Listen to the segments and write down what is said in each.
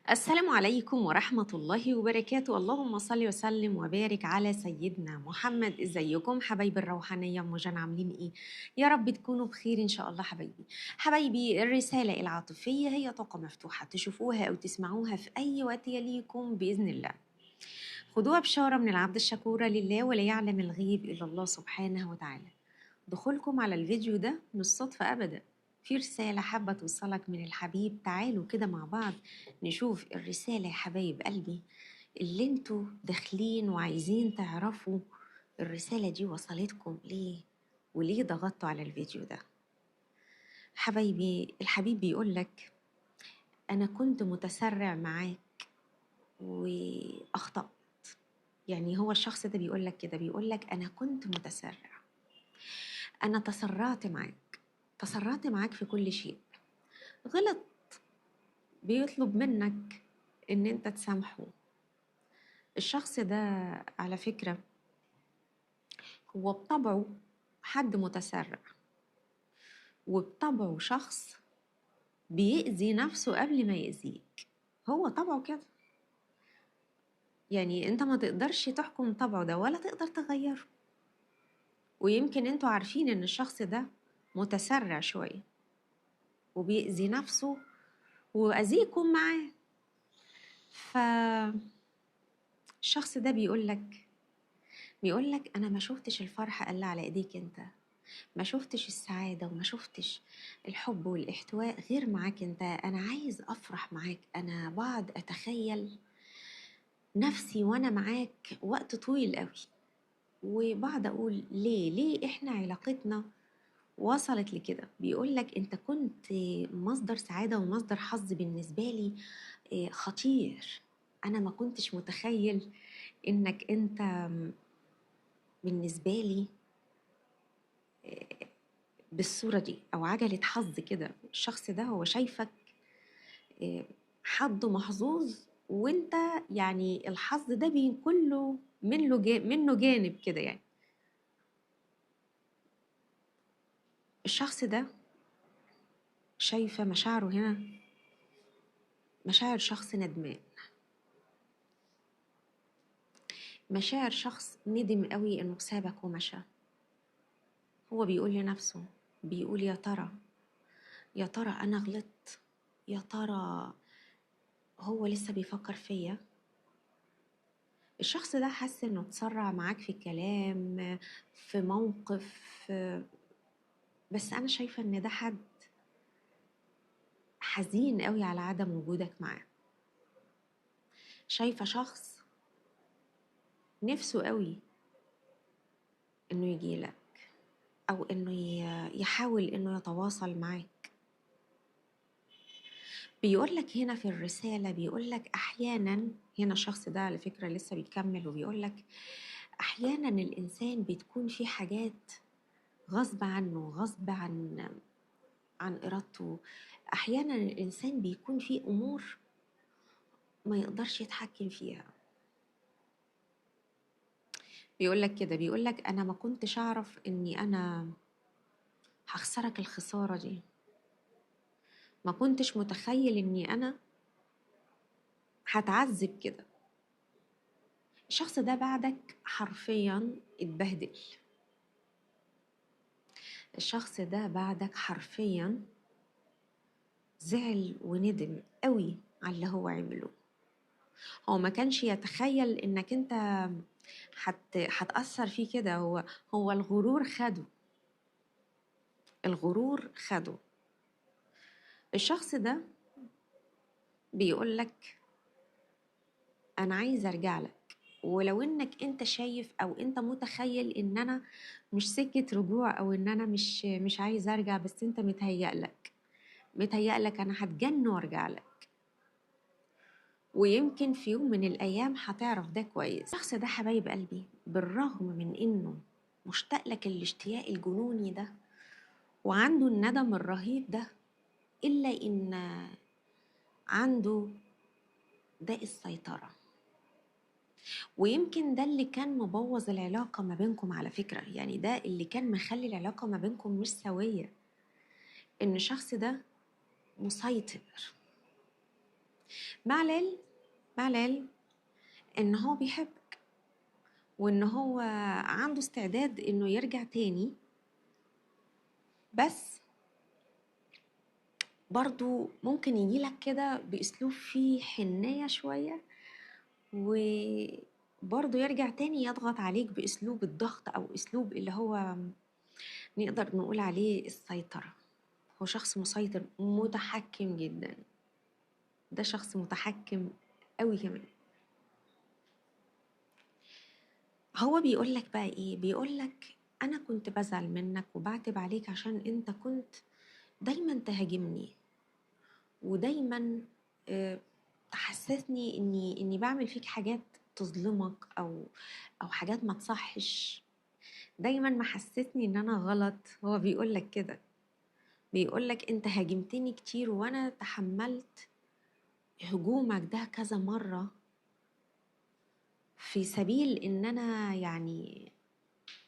السلام عليكم ورحمة الله وبركاته. اللهم صل وسلم وبارك على سيدنا محمد. ازيكم حبايبي الروحانية مجان؟ عاملين ايه؟ يا رب تكونوا بخير ان شاء الله. حبايبي الرسالة العاطفية هي طاقة مفتوحة، تشوفوها او تسمعوها في اي وقت يليكم بإذن الله. خدوها بشارة من العبد الشكور لله، ولا يعلم الغيب إلا الله سبحانه وتعالى. دخولكم على الفيديو ده مش صدفة أبدا، في رسالة حابة توصلك من الحبيب. تعالوا كده مع بعض نشوف الرسالة يا حبايب قلبي اللي انتوا داخلين وعايزين تعرفوا الرسالة دي وصلتكم ليه وليه ضغطتوا على الفيديو ده. حبايبي الحبيب بيقولك أنا كنت متسرع معاك وأخطأت. يعني هو الشخص ده بيقولك كده، بيقولك أنا كنت متسرع، أنا تسرعت معاك في كل شيء. غلط، بيطلب منك إن أنت تسامحه. الشخص ده على فكرة هو بطبعه حد متسرع، وبطبعه شخص بيأذي نفسه قبل ما يأذيك. هو طبعه كده، يعني أنت ما تقدرش تحكم طبعه ده ولا تقدر تغيره. ويمكن أنتوا عارفين إن الشخص ده متسرع شوية وبيأذي نفسه وأذيكم معاه. فالشخص ده بيقولك أنا ما شفتش الفرحة إلا على إيديك أنت، ما شفتش السعادة وما شفتش الحب والاحتواء غير معاك أنت. أنا عايز أفرح معاك، أنا بقعد أتخيل نفسي وأنا معاك وقت طويل قوي، وبقعد أقول ليه إحنا علاقتنا وصلت لكده. بيقولك أنت كنت مصدر سعادة ومصدر حظ بالنسبة لي خطير. أنا ما كنتش متخيل إنك أنت بالنسبة لي بالصورة دي أو عجلة حظ كده. الشخص ده هو شايفك حد محظوظ، وانت يعني الحظ ده بيكون له منه جانب كده. يعني الشخص ده شايفة مشاعره هنا مشاعر شخص ندمان، مشاعر شخص ندم قوي انه سابك ومشى. هو بيقول لنفسه، بيقول يا ترى انا غلطت، يا ترى هو لسه بيفكر فيا. الشخص ده حس انه اتسرع معاك في كلام، في موقف، بس انا شايفة ان ده حد حزين قوي على عدم وجودك معاه. شايفة شخص نفسه قوي انه يجيلك او انه يحاول انه يتواصل معاك. بيقولك هنا في الرسالة، بيقولك احيانا، هنا الشخص ده على فكرة لسه بيكمل وبيقولك احيانا الانسان بتكون في حاجات غصب عنه، غصب عن ارادته. احيانا الانسان بيكون في امور ما يقدرش يتحكم فيها. بيقولك كده، بيقولك انا ما كنتش اعرف اني انا هخسرك الخسارة دي، ما كنتش متخيل اني انا هتعذب كده. الشخص ده بعدك حرفيا اتبهدل، الشخص ده بعدك حرفيا زعل وندم قوي على اللي هو عمله. هو ما كانش يتخيل انك انت هتأثر فيه كده. هو الغرور خده، الغرور خده. الشخص ده بيقولك انا عايز ارجع لك، ولو انك انت شايف او انت متخيل ان انا مش سكة رجوع او ان انا مش عايز ارجع، بس انت متهيألك انا هتجن وارجع لك. ويمكن في يوم من الايام هتعرف ده كويس. الشخص ده حبايب قلبي بالرغم من انه مشتاق لك الاشتياق الجنوني ده وعنده الندم الرهيب ده، الا ان عنده داء السيطرة. ويمكن ده اللي كان مبوظ العلاقة ما بينكم على فكرة، يعني ده اللي كان مخلي العلاقة ما بينكم مش سوية. إن الشخص ده مسيطر، مع العلم ان هو بيحبك، وان هو عنده استعداد انه يرجع تاني، بس برضو ممكن يجيلك كده باسلوب فيه حنية شوية، وبرضو يرجع تاني يضغط عليك باسلوب الضغط، او اسلوب اللي هو نقدر نقول عليه السيطرة. هو شخص مسيطر متحكم جدا، ده شخص متحكم قوي كمان. هو بيقولك بقى ايه؟ بيقولك انا كنت بزعل منك وبعتب عليك عشان انت كنت دايما تهاجمني، ودايما آه، تحسسني اني بعمل فيك حاجات تظلمك، او حاجات ما تصحش. دايما محسسني ان انا غلط. هو بيقولك كده، بيقولك انت هاجمتني كتير وانا تحملت هجومك ده كذا مرة، في سبيل ان انا يعني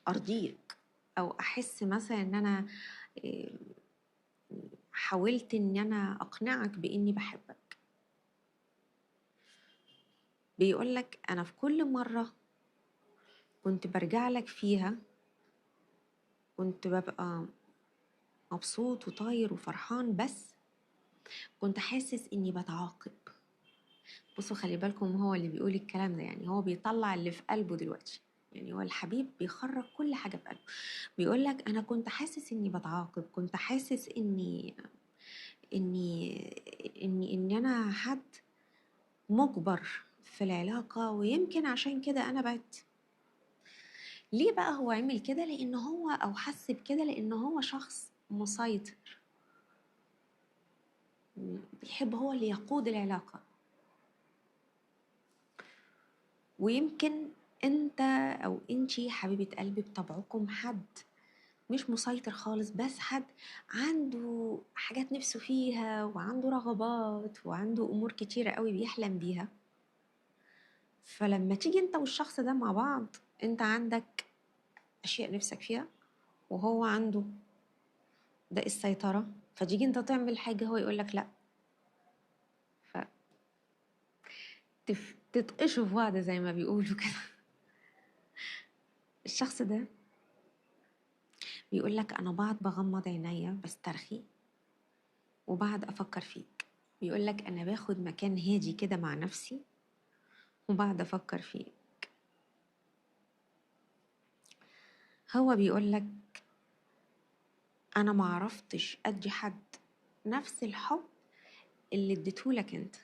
ارضيك، او احس مثلا ان انا إيه، حاولت ان انا اقنعك باني بحبك. بيقولك انا في كل مرة كنت برجع لك فيها كنت ببقى مبسوط وطاير وفرحان، بس كنت حاسس اني بتعاقب. بصوا خلي بالكم، هو اللي بيقول الكلام ده يعني هو بيطلع اللي في قلبه دلوقتي، يعني هو الحبيب بيخرج كل حاجة في قلبه. بيقول لك أنا كنت حاسس إني بتعاقب، كنت حاسس إني أنا حد مجبر في العلاقة، ويمكن عشان كده أنا بعدت. ليه بقى هو عمل كده؟ لأن هو أو حس بكده لأن هو شخص مسيطر، بيحب هو اللي يقود العلاقة. ويمكن انت او انتي حبيبة قلبي بطبعكم حد مش مسيطر خالص، بس حد عنده حاجات نفسه فيها، وعنده رغبات، وعنده امور كتيرة قوي بيحلم بيها. فلما تيجي انت والشخص ده مع بعض، انت عندك اشياء نفسك فيها، وهو عنده ده السيطرة، فتيجي انت تعمل حاجة هو يقولك لا، فتتقشوا في بعض زي ما بيقولوا كده. الشخص ده بيقولك انا بعد بغمض عينيا بسترخي وبعد افكر فيك. بيقولك انا باخد مكان هادي كده مع نفسي وبعد افكر فيك. هو بيقولك انا معرفتش ادي حد نفس الحب اللي اديتهولك انت.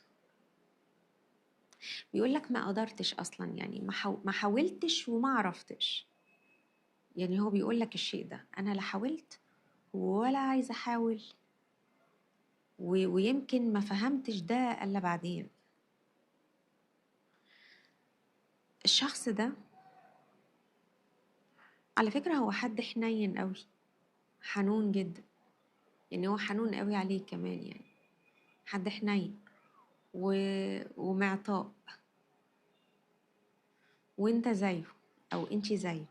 بيقولك ما قدرتش اصلا، يعني ما حاولتش وما عرفتش. يعني هو بيقولك الشيء ده، انا لا حاولت ولا عايزه احاول، ويمكن ما فهمتش ده الا بعدين. الشخص ده على فكرة هو حد حنين قوي، حنون جدا، يعني هو حنون قوي عليك كمان، يعني حد حنين ومعطاء، وانت زيه او انتي زيه.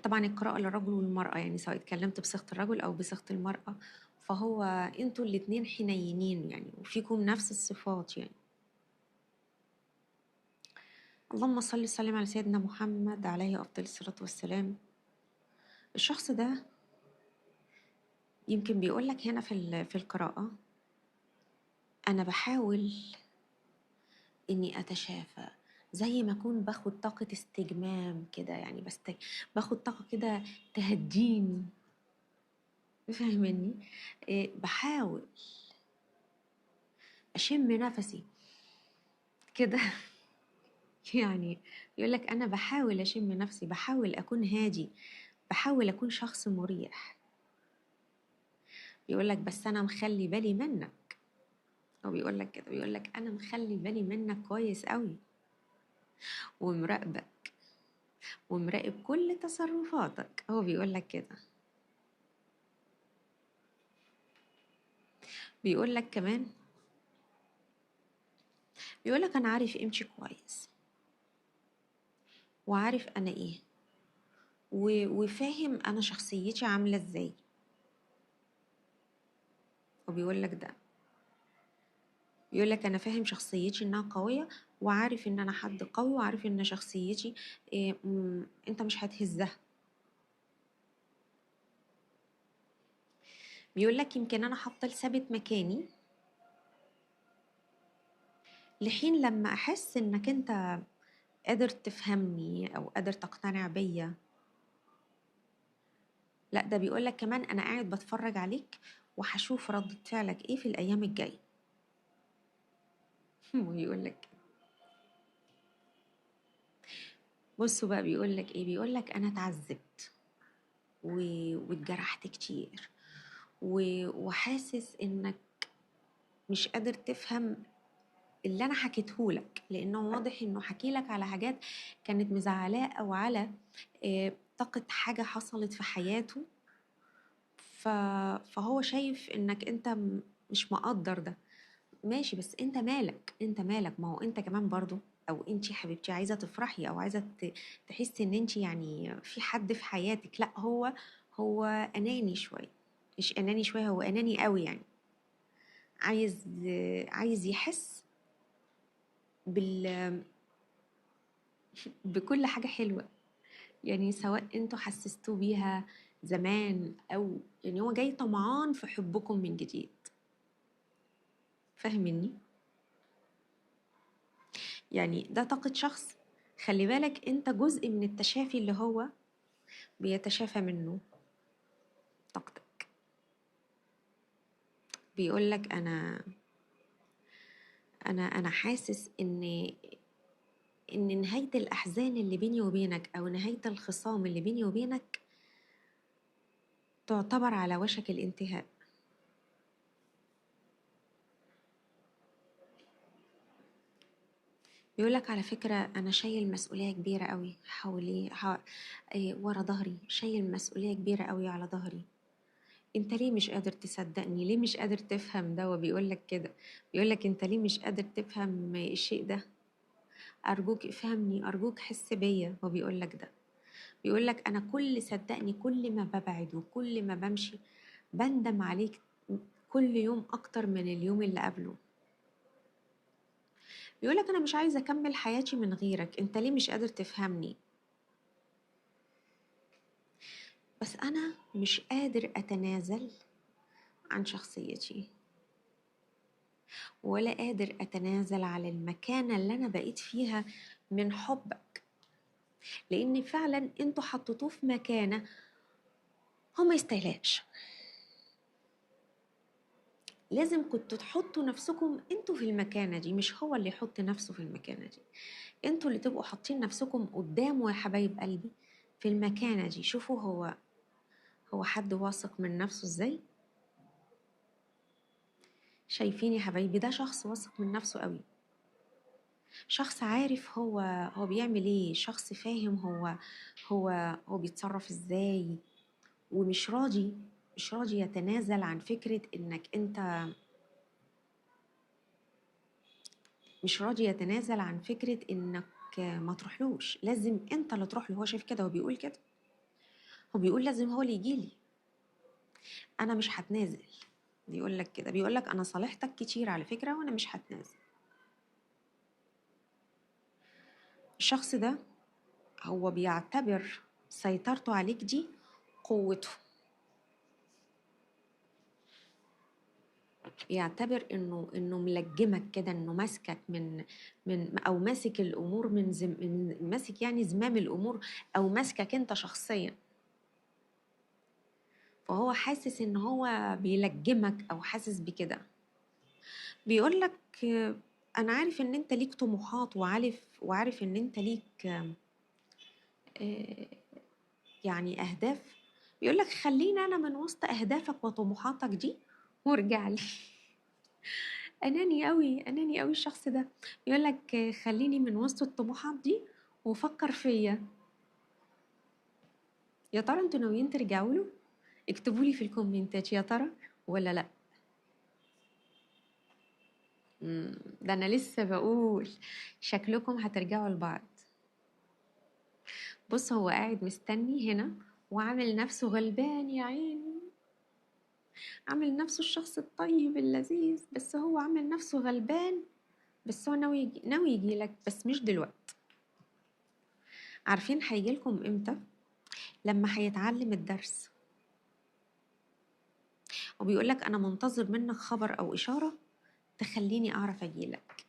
طبعا القراءة للرجل والمرأة، يعني سواء اتكلمت بصيغة الرجل او بصيغة المرأة، فهو انتوا الاتنين حنينين يعني، وفيكم نفس الصفات يعني. اللهم صل وسلم على سيدنا محمد عليه افضل الصلاة والسلام. الشخص ده يمكن بيقولك هنا في القراءة انا بحاول اني اتشافى، زي ما اكون باخد طاقة استجمام كده، يعني باخد طاقة كده تهديني، فاهمني؟ إيه، بحاول اشم نفسي كده. يعني يقولك انا بحاول اشم نفسي، بحاول اكون هادي، بحاول اكون شخص مريح. يقولك بس انا مخلي بالي منك. هو بيقولك كده، بيقولك انا مخلي بالي منك كويس قوي، ومراقبك ومراقب كل تصرفاتك. هو بيقولك كده. بيقولك كمان، بيقولك أنا عارف قيمتي كويس، وعارف أنا إيه، وفاهم أنا شخصيتي عاملة إزاي. وبيقولك ده بيقول لك انا فاهم شخصيتي انها قويه، وعارف ان انا حد قوي، وعارف ان شخصيتي انت مش هتهزها. بيقول لك يمكن انا هفضل ثابت مكاني لحين لما احس انك انت قادر تفهمني او قادر تقتنع بيا. لا، ده بيقول لك كمان انا قاعد بتفرج عليك وهشوف ردة فعلك ايه في الايام الجايه. ويقول لك بصوا بقى، بيقول لك ايه، بيقول لك انا اتعذبت واتجرحت كتير وحاسس انك مش قادر تفهم اللي انا حكيتهولك، لانه واضح انه حكيلك على حاجات كانت مزعلاه او على طاقة حاجة حصلت في حياته. فهو شايف انك انت مش مقدر ده. ماشي، بس انت مالك، انت مالك، ما هو انت كمان برضو، او انتي حبيبتي عايزة تفرحي او عايزة تحسي ان انتي يعني في حد في حياتك. لا، هو اناني شوية. مش اناني شوية، هو اناني قوي يعني. عايز عايز يحس بال بكل حاجة حلوة، يعني سواء انتوا حسستوه بيها زمان، او يعني هو جاي طمعان في حبكم من جديد. فاهمني؟ يعني ده طاقة شخص، خلي بالك انت جزء من التشافي اللي هو بيتشافى منه طاقتك. بيقولك انا حاسس ان نهاية الاحزان اللي بيني وبينك، او نهاية الخصام اللي بيني وبينك، تعتبر على وشك الانتهاء. بيقولك على فكرة أنا شايل مسؤولية كبيرة قوي حولي ورا ظهري، شايل مسؤولية كبيرة قوي على ظهري. انت ليه مش قادر تصدقني؟ ليه مش قادر تفهم ده؟ وبيقولك كده، بيقولك انت ليه مش قادر تفهم الشيء ده؟ أرجوك افهمني، أرجوك حس بيا. وبيقولك ده، بيقولك أنا صدقني كل ما ببعد وكل ما بمشي بندم عليك كل يوم أكتر من اليوم اللي قبله. بيقولك أنا مش عايزة أكمل حياتي من غيرك، أنت ليه مش قادر تفهمني؟ بس أنا مش قادر أتنازل عن شخصيتي، ولا قادر أتنازل على المكانة اللي أنا بقيت فيها من حبك، لأن فعلا أنتوا حطيتوه في مكانة هو ما يستاهلهاش. لازم كنتوا تحطوا نفسكم انتوا في المكانة دي، مش هو اللي يحط نفسه في المكانة دي. انتوا اللي تبقوا حاطين نفسكم قدامه يا حبايب قلبي في المكانة دي. شوفوا هو حد واثق من نفسه ازاي. شايفين يا حبايبي؟ ده شخص واثق من نفسه قوي، شخص عارف هو بيعمل ايه، شخص فاهم هو بيتصرف ازاي، ومش راضي، مش راضي يتنازل عن فكرة انك انت، مش راضي يتنازل عن فكرة انك ما تروحلوش، لازم انت اللي تروح له. هو شايف كده، هو بيقول كده، هو بيقول لازم هو اللي يجيلي، انا مش هتنازل. بيقول لك كده، بيقول لك انا صالحتك كتير على فكرة وانا مش هتنازل. الشخص ده هو بيعتبر سيطرته عليك دي قوته، بيعتبر انه ملجمك كده، انه ماسكك من او ماسك الامور من ماسك يعني زمام الامور، او ماسكك انت شخصيا. فهو حاسس ان هو بيلجمك او حاسس بكده. بيقول لك انا عارف ان انت ليك طموحات، وعارف ان انت ليك آه، يعني اهداف. بيقول لك خليني انا من وسط اهدافك وطموحاتك دي وارجع لي. اناني قوي، اناني قوي الشخص ده. يقول لك خليني من وسط الطموحات دي وفكر فيا. يا ترى انتوا ناويين ترجعوا له؟ اكتبوا لي في الكومنتات يا ترى ولا لا. ده انا لسه بقول شكلكم هترجعوا لبعض. بص، هو قاعد مستني هنا وعامل نفسه غلبان يا عيني، عامل نفسه الشخص الطيب اللذيذ، بس هو عامل نفسه غلبان، بس هو ناوي يجيلك، بس مش دلوقتي. عارفين هيجيلكم امتى؟ لما هيتعلم الدرس، وبيقولك أنا منتظر منك خبر أو إشارة تخليني أعرف أجيلك.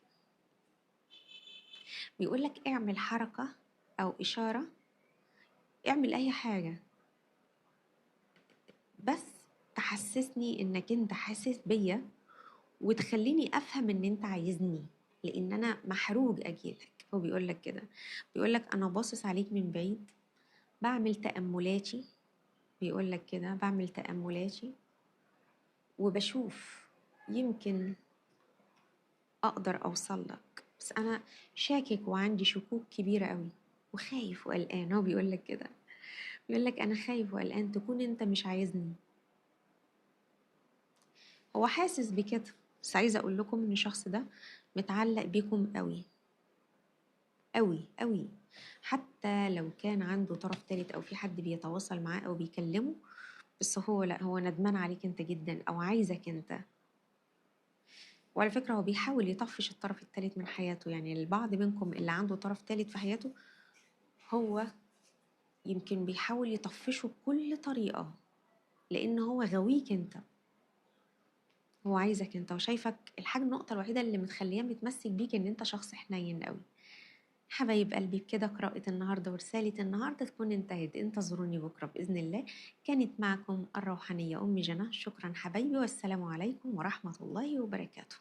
بيقولك اعمل حركة أو إشارة، اعمل أي حاجة بس تحسسني إنك أنت حاسس بيا، وتخليني أفهم إن أنت عايزني، لأن أنا محروج أجيلك. هو بيقولك كده، بيقولك أنا باصص عليك من بعيد، بعمل تأملاتي. بيقولك كده بعمل تأملاتي وبشوف يمكن أقدر أوصل لك، بس أنا شاكك وعندي شكوك كبيرة قوي وخايف وقلقان. هو بيقولك كده، بيقولك أنا خايف وقلقان تكون أنت مش عايزني. هو حاسس بكده، بس عايزة أقول لكم إن الشخص ده متعلق بيكم قوي قوي قوي. حتى لو كان عنده طرف تالت أو في حد بيتواصل معاه أو بيكلمه، بس هو لا، هو ندمان عليك أنت جدا أو عايزك أنت. وعلى فكرة هو بيحاول يطفش الطرف التالت من حياته. يعني البعض منكم اللي عنده طرف تالت في حياته، هو يمكن بيحاول يطفشه بكل طريقة، لأن هو غويك أنت، هو عايزك أنت وشايفك. الحاجة النقطة الوحيدة اللي متخليه متمسك بيك إن أنت شخص حنين قوي. حبايب قلبي، بكده قراءة النهاردة ورسالة النهاردة تكون انتهت. انتظروني بكرة بإذن الله. كانت معكم الروحانية أم جنى. شكرا حبايبي، والسلام عليكم ورحمة الله وبركاته.